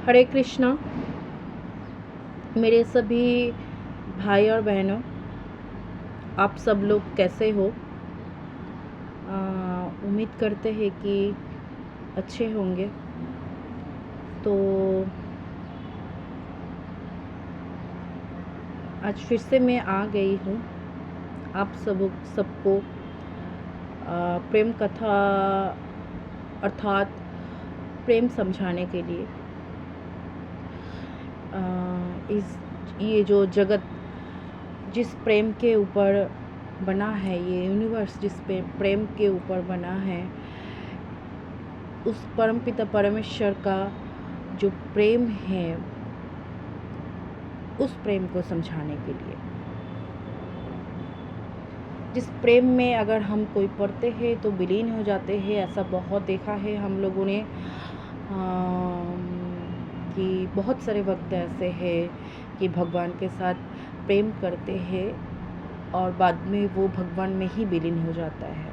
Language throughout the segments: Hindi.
हरे कृष्णा मेरे सभी भाई और बहनों, आप सब लोग कैसे हो? उम्मीद करते हैं कि अच्छे होंगे। तो आज फिर से मैं आ गई हूँ आप सबको प्रेम कथा अर्थात प्रेम समझाने के लिए। ये जो जगत जिस प्रेम के ऊपर बना है, ये यूनिवर्स जिस पे प्रेम के ऊपर बना है, उस परमपिता परमेश्वर का जो प्रेम है, उस प्रेम को समझाने के लिए। जिस प्रेम में अगर हम कोई पढ़ते हैं तो विलीन हो जाते हैं। ऐसा बहुत देखा है हम लोगों ने कि बहुत सारे वक्त ऐसे हैं कि भगवान के साथ प्रेम करते हैं और बाद में वो भगवान में ही विलीन हो जाता है।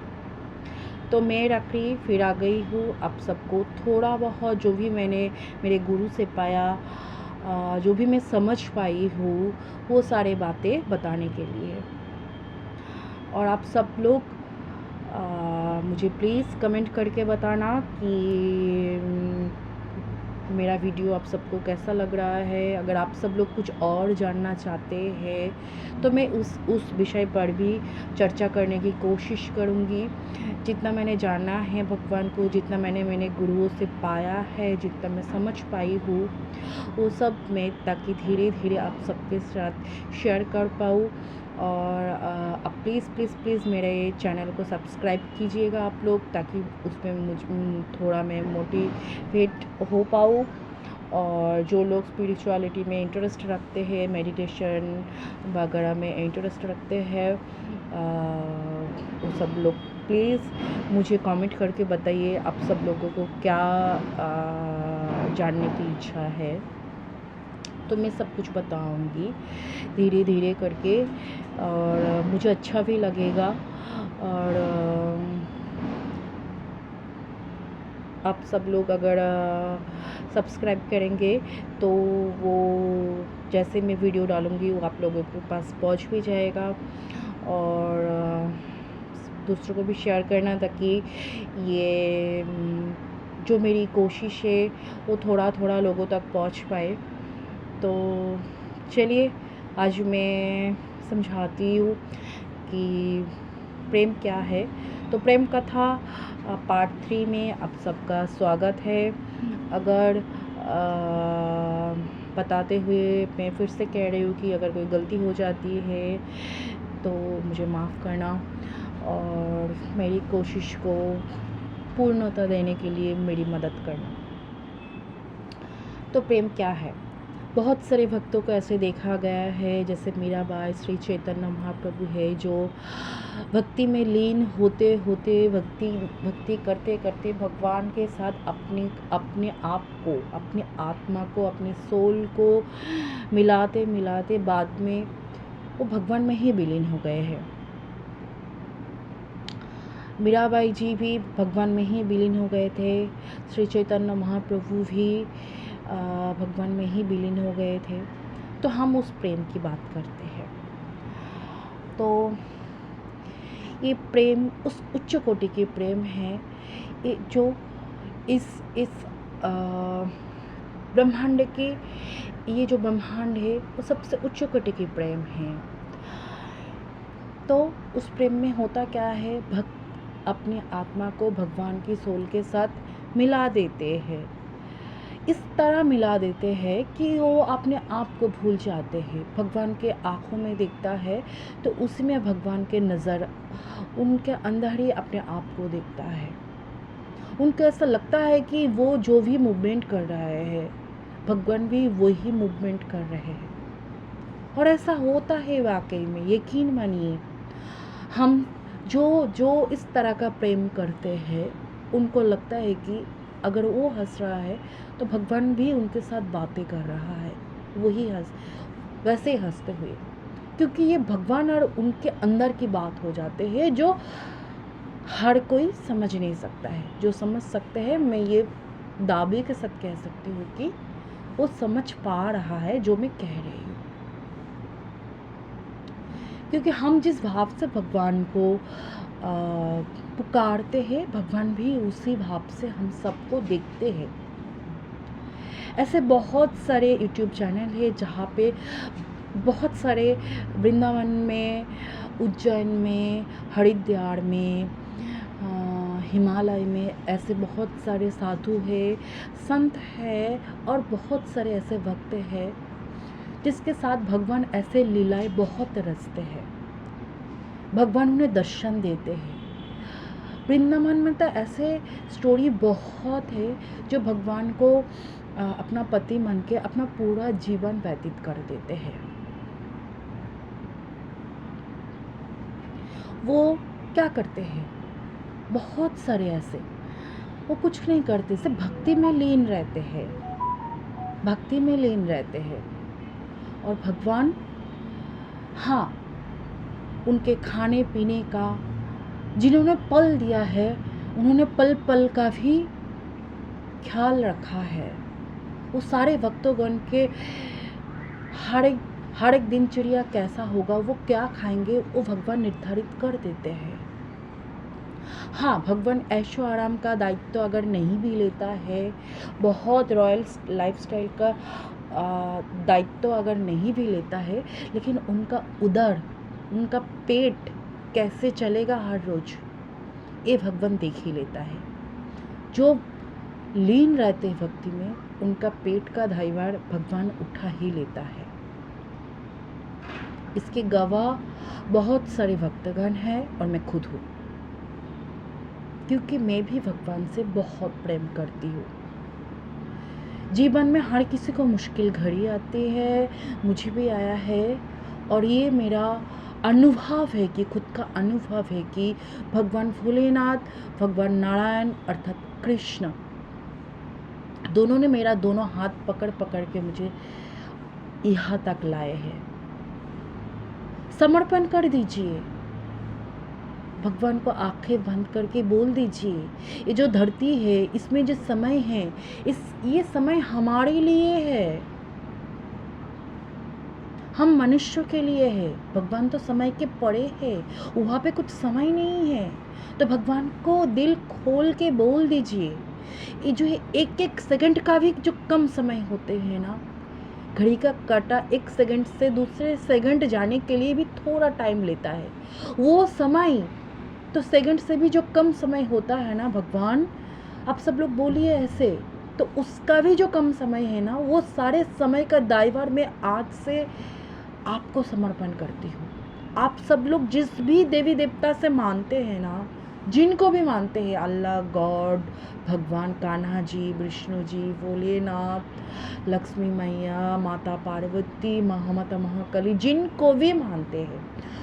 तो मैं राखी फिर आ गई हूँ आप सबको थोड़ा बहुत जो भी मैंने मेरे गुरु से पाया, जो भी मैं समझ पाई हूँ, वो सारे बातें बताने के लिए। और आप सब लोग मुझे प्लीज़ कमेंट करके बताना कि मेरा वीडियो आप सबको कैसा लग रहा है। अगर आप सब लोग कुछ और जानना चाहते हैं तो मैं उस विषय पर भी चर्चा करने की कोशिश करूँगी। जितना मैंने जाना है भगवान को, जितना मैंने गुरुओं से पाया है, जितना मैं समझ पाई हूँ, वो सब मैं ताकि धीरे धीरे आप सबके साथ शेयर कर पाऊँ। और आप प्लीज़ मेरे चैनल को सब्सक्राइब कीजिएगा आप लोग, ताकि उसमें थोड़ा मैं मोटिवेट हो पाऊँ। और जो लोग स्पिरिचुअलिटी में इंटरेस्ट रखते हैं, मेडिटेशन वगैरह में इंटरेस्ट रखते हैं, वो सब लोग प्लीज़ मुझे कमेंट करके बताइए आप सब लोगों को क्या जानने की इच्छा है। तो मैं सब कुछ बताऊंगी धीरे धीरे करके, और मुझे अच्छा भी लगेगा। और आप सब लोग अगर सब्सक्राइब करेंगे तो वो जैसे मैं वीडियो डालूँगी वो आप लोगों के पास पहुंच भी जाएगा। और दूसरों को भी शेयर करना, ताकि ये जो मेरी कोशिश है वो थोड़ा थोड़ा लोगों तक पहुंच पाए। तो चलिए आज मैं समझाती हूँ कि प्रेम क्या है। तो प्रेम कथा पार्ट 3 में आप सबका स्वागत है। अगर बताते हुए मैं फिर से कह रही हूँ कि अगर कोई गलती हो जाती है तो मुझे माफ़ करना, और मेरी कोशिश को पूर्णता देने के लिए मेरी मदद करना। तो प्रेम क्या है? बहुत सारे भक्तों को ऐसे देखा गया है, जैसे मीराबाई, श्री चैतन्य महाप्रभु है, जो भक्ति में लीन होते होते भक्ति करते करते भगवान के साथ अपने आप को, अपनी आत्मा को, अपने सोल को मिलाते मिलाते बाद में वो भगवान में ही विलीन हो गए हैं। मीराबाई जी भी भगवान में ही विलीन हो गए थे। श्री चैतन्य महाप्रभु भी भगवान में ही विलीन हो गए थे। तो हम उस प्रेम की बात करते हैं। तो ये प्रेम उस उच्च कोटि की प्रेम है जो इस ब्रह्मांड के, ये जो ब्रह्मांड है वो सबसे उच्च कोटि की प्रेम है। तो उस प्रेम में होता क्या है, भक्त अपनी आत्मा को भगवान की सोल के साथ मिला देते हैं। इस तरह मिला देते हैं कि वो अपने आप को भूल जाते हैं। भगवान के आँखों में दिखता है तो उसमें भगवान के नज़र उनके अंदर ही अपने आप को दिखता है। उनको ऐसा लगता है कि वो जो भी मूवमेंट कर रहे हैं, भगवान भी वही मूवमेंट कर रहे हैं। और ऐसा होता है वाकई में, यकीन मानिए। हम जो इस तरह का प्रेम करते हैं, उनको लगता है कि अगर वो हंस रहा है तो भगवान भी उनके साथ बातें कर रहा है, वही वैसे हंसते हुए, क्योंकि ये भगवान और उनके अंदर की बात हो जाते हैं जो हर कोई समझ नहीं सकता है। जो समझ सकते हैं, मैं ये दावे के साथ कह सकती हूँ कि वो समझ पा रहा है जो मैं कह रही हूँ। क्योंकि हम जिस भाव से भगवान को पुकारते हैं, भगवान भी उसी भाव से हम सबको देखते हैं। ऐसे बहुत सारे यूट्यूब चैनल है जहाँ पे बहुत सारे वृंदावन में, उज्जैन में, हरिद्वार में, हिमालय में ऐसे बहुत सारे साधु हैं, संत हैं और बहुत सारे ऐसे भक्त हैं जिसके साथ भगवान ऐसे लीलाएं बहुत रचते हैं। भगवान उन्हें दर्शन देते हैं। वृंदावन में तो ऐसे स्टोरी बहुत है जो भगवान को अपना पति मान के अपना पूरा जीवन व्यतीत कर देते हैं। वो क्या करते हैं, बहुत सारे ऐसे, वो कुछ नहीं करते, सिर्फ भक्ति में लीन रहते हैं, भक्ति में लीन रहते हैं। और भगवान, हाँ, उनके खाने पीने का जिन्होंने पल दिया है, उन्होंने पल पल का भी ख्याल रखा है। वो सारे भक्तगण के हर एक दिनचर्या कैसा होगा, वो क्या खाएंगे, वो भगवान निर्धारित कर देते हैं। हाँ, भगवान ऐशो आराम का दायित्व तो अगर नहीं भी लेता है, बहुत रॉयल लाइफस्टाइल का दायित्व तो अगर नहीं भी लेता है, लेकिन उनका उदर, उनका पेट कैसे चलेगा हर रोज, ये भगवान देख ही लेता है। जो लीन रहते हैं भक्ति में, उनका पेट का दायभार भगवान उठा ही लेता है। इसके गवाह बहुत सारे भक्तगण हैं और मैं खुद हूँ, क्योंकि मैं भी भगवान से बहुत प्रेम करती हूँ। जीवन में हर किसी को मुश्किल घड़ी आती है, मुझे भी आया है, और ये मेरा अनुभव है कि खुद का अनुभव है कि भगवान भोलेनाथ, भगवान नारायण अर्थात कृष्ण, दोनों ने मेरा दोनों हाथ पकड़ पकड़ के मुझे यहाँ तक लाए हैं। समर्पण कर दीजिए, भगवान को आंखें बंद करके बोल दीजिए, ये जो धरती है, इसमें जो समय है, ये समय हमारे लिए है, हम मनुष्यों के लिए है। भगवान तो समय के परे है, वहाँ पे कुछ समय नहीं है। तो भगवान को दिल खोल के बोल दीजिए। ये जो है एक एक सेकंड का भी जो कम समय होते हैं ना, घड़ी का काटा एक सेकंड से दूसरे सेकंड जाने के लिए भी थोड़ा टाइम लेता है, वो समय तो सेकंड से भी जो कम समय होता है ना, भगवान आप सब लोग बोलिए ऐसे, तो उसका भी जो कम समय है ना, वो सारे समय का दायभार मैं आज से आपको समर्पण करती हूँ। आप सब लोग जिस भी देवी देवता से मानते हैं ना, जिनको भी मानते हैं, अल्लाह, गॉड, भगवान कान्हा जी, विष्णु जी, भोलेनाथ, लक्ष्मी मैया, माता पार्वती, माता महाकाली, जिनको भी मानते हैं,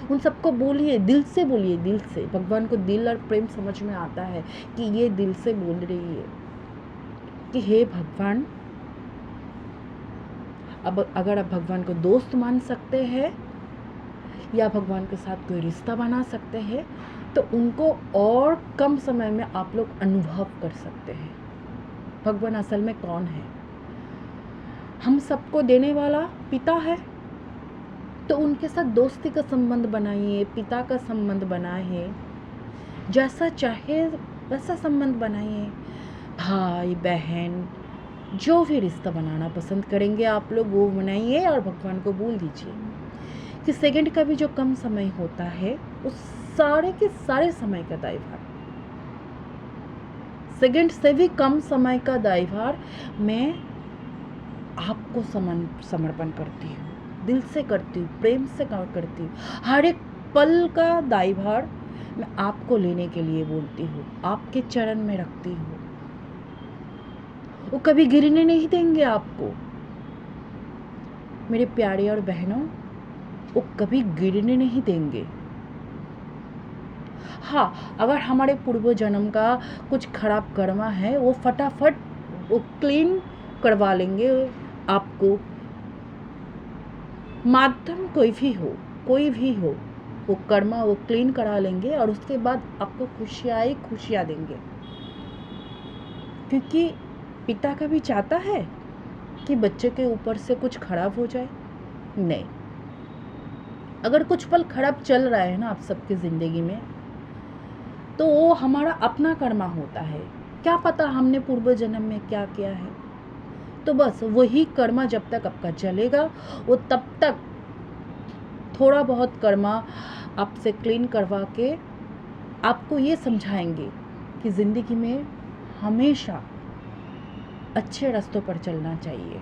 उन सबको बोलिए, दिल से बोलिए, दिल से। भगवान को दिल और प्रेम समझ में आता है कि ये दिल से बोल रही है कि हे भगवान, अब अगर आप भगवान को दोस्त मान सकते हैं या भगवान के साथ कोई रिश्ता बना सकते हैं, तो उनको और कम समय में आप लोग अनुभव कर सकते हैं भगवान असल में कौन है। हम सबको देने वाला पिता है, तो उनके साथ दोस्ती का संबंध बनाइए, पिता का संबंध बनाइए, जैसा चाहे वैसा संबंध बनाइए। भाई बहन जो भी रिश्ता बनाना पसंद करेंगे आप लोग, वो बनाइए और भगवान को बोल दीजिए कि सेकंड का भी जो कम समय होता है, उस सारे के सारे समय का दायभार, सेकंड से भी कम समय का दायभार मैं आपको समर्पण करती हूँ, दिल से करती हूँ, प्रेम से करती हूँ। हर एक पल का दायभार मैं आपको लेने के लिए बोलती हूँ, आपके चरण में रखती हूँ। वो कभी गिरने नहीं देंगे आपको मेरे प्यारे और बहनों, वो कभी गिरने नहीं देंगे। हाँ, अगर हमारे पूर्व जन्म का कुछ खराब कर्मा है, वो फटाफट वो क्लीन करवा लेंगे आपको। माध्यम कोई भी हो, वो कर्मा वो क्लीन करा लेंगे और उसके बाद आपको खुशियाँ ही खुशियाँ देंगे। क्योंकि पिता कभी चाहता है कि बच्चे के ऊपर से कुछ खराब हो जाए? नहीं। अगर कुछ पल खराब चल रहा है ना आप सबकी ज़िंदगी में, तो वो हमारा अपना कर्मा होता है। क्या पता हमने पूर्व जन्म में क्या किया है। तो बस वही कर्मा जब तक आपका चलेगा, वो तब तक थोड़ा बहुत कर्मा आपसे क्लीन करवा के आपको ये समझाएंगे कि ज़िंदगी में हमेशा अच्छे रास्तों पर चलना चाहिए।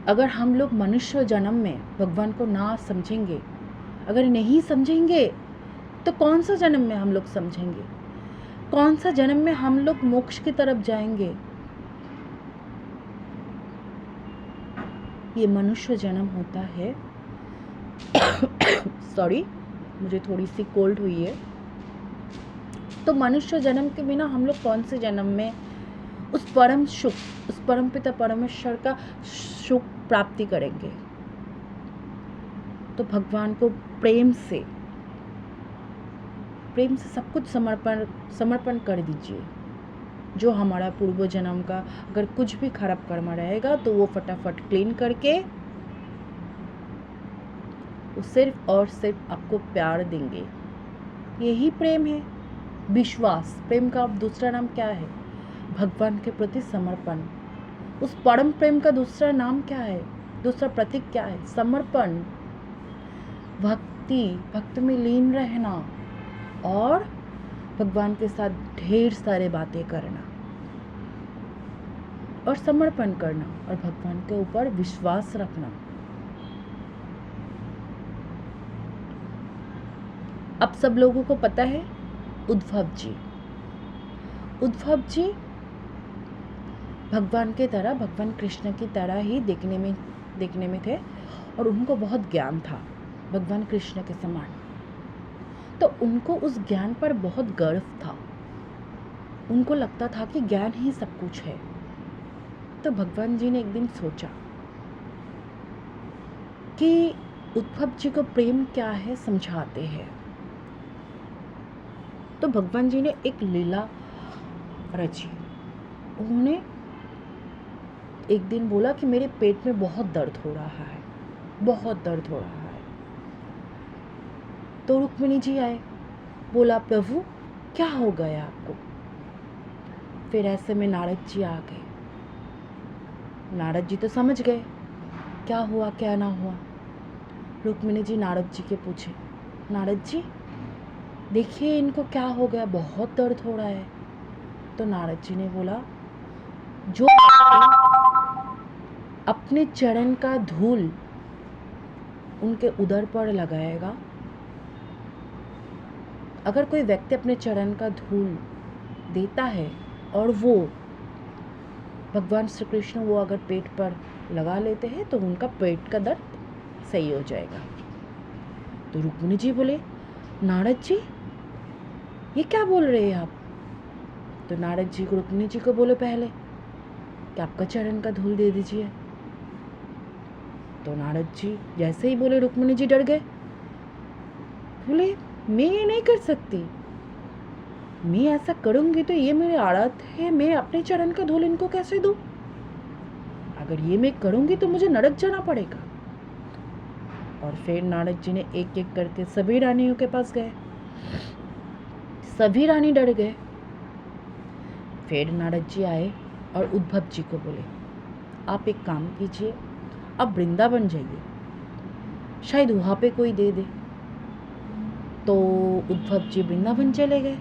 अगर हम लोग मनुष्य जन्म में भगवान को ना समझेंगे, अगर नहीं समझेंगे, तो कौन सा जन्म में हम लोग समझेंगे? कौन सा जन्म में हम लोग मोक्ष की तरफ जाएंगे? ये मनुष्य जन्म होता है सॉरी, मुझे थोड़ी सी कोल्ड हुई है। तो मनुष्य जन्म के बिना हम लोग कौन से जन्म में उस परम सुख, उस परम पिता परमेश्वर का सुख प्राप्ति करेंगे? तो भगवान को प्रेम से सब कुछ समर्पण कर दीजिए। जो हमारा पूर्व जन्म का अगर कुछ भी खराब कर्म रहेगा तो वो फटाफट क्लीन करके वो सिर्फ और सिर्फ आपको प्यार देंगे। यही प्रेम है, विश्वास। प्रेम का दूसरा नाम क्या है? भगवान के प्रति समर्पण। उस परम प्रेम का दूसरा नाम क्या है? दूसरा प्रतीक क्या है? समर्पण, भक्ति में लीन रहना और भगवान के साथ ढेर सारे बातें करना और समर्पण करना और भगवान के ऊपर विश्वास रखना। अब सब लोगों को पता है उद्धव जी भगवान की तरह, भगवान कृष्ण की तरह ही देखने में थे और उनको बहुत ज्ञान था भगवान कृष्ण के समान। तो उनको उस ज्ञान पर बहुत गर्व था। उनको लगता था कि ज्ञान ही सब कुछ है। तो भगवान जी ने एक दिन सोचा कि उद्धव जी को प्रेम क्या है समझाते हैं। तो भगवान जी ने एक लीला रची। उन्होंने एक दिन बोला कि मेरे पेट में बहुत दर्द हो रहा है, बहुत दर्द हो रहा है। तो रुक्मिणी जी आए, बोला प्रभु क्या हो गया आपको? फिर ऐसे में नारद जी आ गए। नारद जी तो समझ गए क्या हुआ क्या ना हुआ। रुक्मिणी जी नारद जी के पूछे, नारद जी देखिए इनको क्या हो गया, बहुत दर्द हो रहा है। तो नारद जी ने बोला, जो अपने चरण का धूल उनके उदर पर लगाएगा, अगर कोई व्यक्ति अपने चरण का धूल देता है और वो भगवान श्री कृष्ण वो अगर पेट पर लगा लेते हैं तो उनका पेट का दर्द सही हो जाएगा। तो रुक्मिणी जी बोले, नारद जी ये क्या बोल रहे हैं आप? तो नारद जी को रुक्मिणी जी को बोले पहले कि आपका चरण का धूल दे दीजिए। तो नारद जी जैसे ही बोले रुक्मिणी जी डर गए, बोले मैं ये नहीं कर सकती, मैं ऐसा करूंगी तो ये मेरी आदत है, मैं अपने चरण का धूल इनको कैसे दूं? अगर ये मैं करूंगी तो मुझे नरक जाना पड़ेगा। और फिर नारद जी ने एक एक करके सभी रानियों के पास गए। सभी रानी डर गए। फिर नारद जी आए और उद्धव जी को बोले, आप एक काम कीजिए, आप वृंदावन जाइए, शायद वहाँ पे कोई दे दे। तो उद्धव जी वृंदावन चले गए।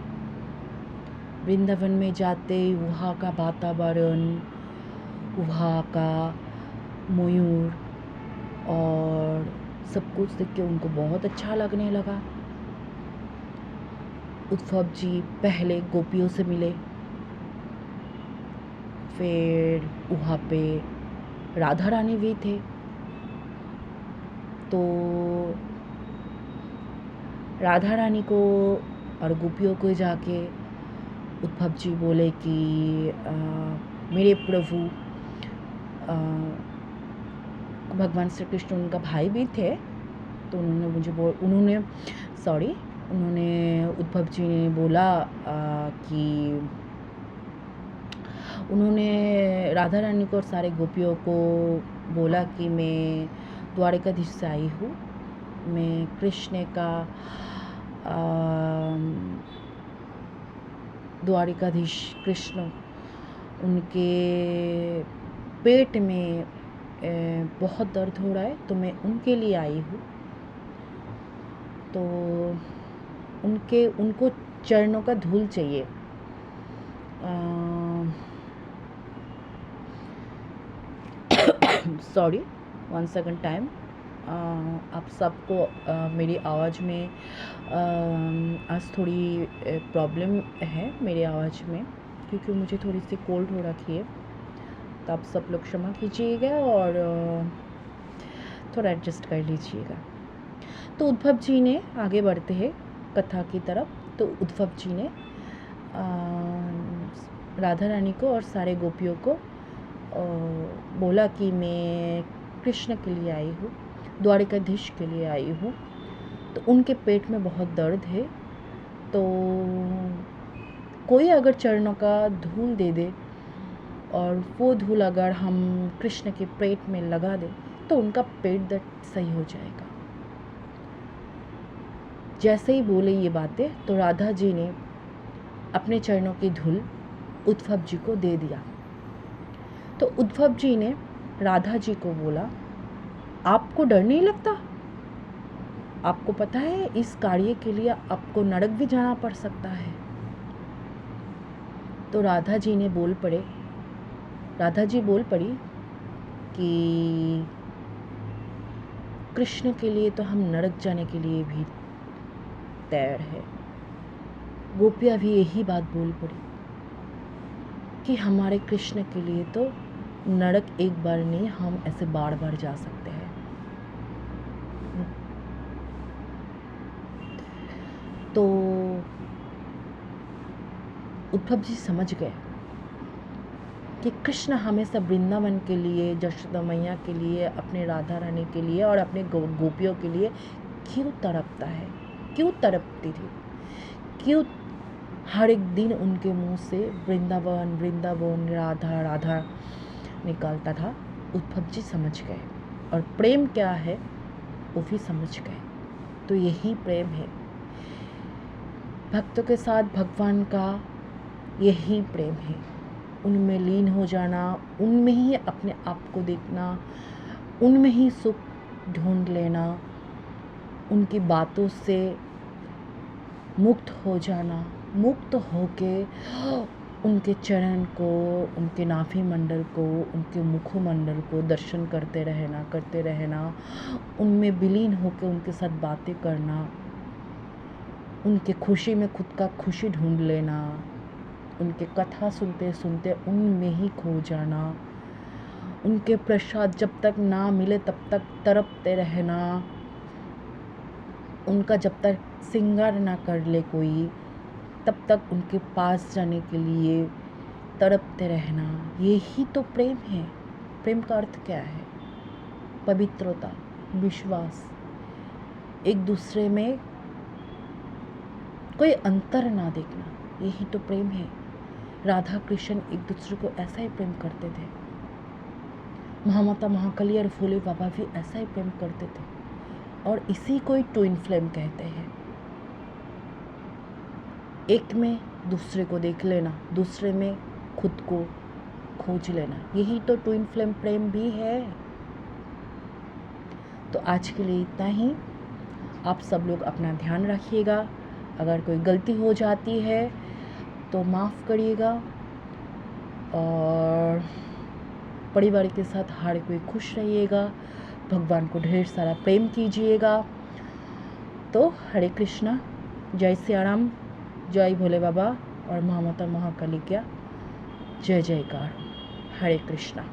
वृंदावन में जाते वहाँ का वातावरण, वहाँ का मयूर और सब कुछ देख के उनको बहुत अच्छा लगने लगा। उद्धव जी पहले गोपियों से मिले, फिर वहाँ पे राधा रानी भी थे। तो राधा रानी को और गोपियों को जाके उद्धव जी बोले कि मेरे प्रभु, भगवान श्री कृष्ण उनका भाई भी थे। तो उन्होंने उद्धव जी ने बोला कि उन्होंने राधा रानी को और सारे गोपियों को बोला कि मैं द्वारिकाधीश से आई हूँ, मैं कृष्ण का द्वारिकाधीश कृष्ण, उनके पेट में बहुत दर्द हो रहा है, तो मैं उनके लिए आई हूँ। तो उनको चरणों का धूल चाहिए। Sorry, 1 second time. आप सबको मेरी आवाज़ में आज थोड़ी प्रॉब्लम है मेरी आवाज़ में, क्योंकि मुझे थोड़ी सी कोल्ड हो रखी है, तो आप सब लोग क्षमा कीजिएगा और थोड़ा एडजस्ट कर लीजिएगा। तो उद्धव जी ने, आगे बढ़ते हैं कथा की तरफ, तो उद्धव जी ने राधा रानी को और सारे गोपियों को बोला कि मैं कृष्ण के लिए आई हूँ, द्वारिकाधीश के लिए आई हूँ। तो उनके पेट में बहुत दर्द है, तो कोई अगर चरणों का धूल दे दे और वो धूल अगर हम कृष्ण के पेट में लगा दें तो उनका पेट दर्द सही हो जाएगा। जैसे ही बोले ये बातें, तो राधा जी ने अपने चरणों की धूल उद्धव जी को दे दिया। तो उद्धव जी ने राधा जी को बोला, आपको डर नहीं लगता? आपको पता है इस कार्य के लिए आपको नरक भी जाना पड़ सकता है। तो राधा जी बोल पड़ी कि कृष्ण के लिए तो हम नरक जाने के लिए भी तैयार है। गोपियाँ भी यही बात बोल पड़ी कि हमारे कृष्ण के लिए तो नरक एक बार नहीं, हम ऐसे बार बार जा सकते हैं। तो उद्धव जी समझ गए कि कृष्ण हमेशा वृंदावन के लिए, यशोदा मैया के लिए, अपने राधा रानी के लिए और अपने गोपियों के लिए क्यों तड़पता है, क्यों तड़पती थी, क्यों हर एक दिन उनके मुंह से वृंदावन वृंदावन राधा राधा निकलता था। उद्धव जी समझ गए और प्रेम क्या है वो भी समझ गए। तो यही प्रेम है, भक्तों के साथ भगवान का यही प्रेम है। उनमें लीन हो जाना, उनमें ही अपने आप को देखना, उनमें ही सुख ढूंढ लेना, उनकी बातों से मुक्त हो जाना, मुक्त होके उनके चरण को, उनके नाभि मंडल को, उनके मुखमंडल को दर्शन करते रहना, उनमें विलीन होकर उनके साथ बातें करना, उनके खुशी में खुद का खुशी ढूंढ लेना, उनके कथा सुनते सुनते उनमें ही खो जाना, उनके प्रसाद जब तक ना मिले तब तक तड़पते रहना, उनका जब तक श्रृंगार ना कर ले कोई तब तक उनके पास जाने के लिए तड़पते रहना। यही तो प्रेम है। प्रेम का अर्थ क्या है? पवित्रता, विश्वास, एक दूसरे में कोई अंतर ना देखना, यही तो प्रेम है। राधा कृष्ण एक दूसरे को ऐसा ही प्रेम करते थे। महामाता महाकाली और भोले बाबा भी ऐसा ही प्रेम करते थे, और इसी को ही ट्विन फ्लेम कहते हैं। एक में दूसरे को देख लेना, दूसरे में खुद को खोज लेना, यही तो ट्विन फ्लेम प्रेम भी है। तो आज के लिए इतना ही। आप सब लोग अपना ध्यान रखिएगा। अगर कोई गलती हो जाती है तो माफ़ करिएगा, और परिवार के साथ हर कोई खुश रहिएगा। भगवान को ढेर सारा प्रेम कीजिएगा। तो हरे कृष्णा, जय सिया राम, जय भोले बाबा और महामाता महाकाली का जय जयकार। हरे कृष्णा।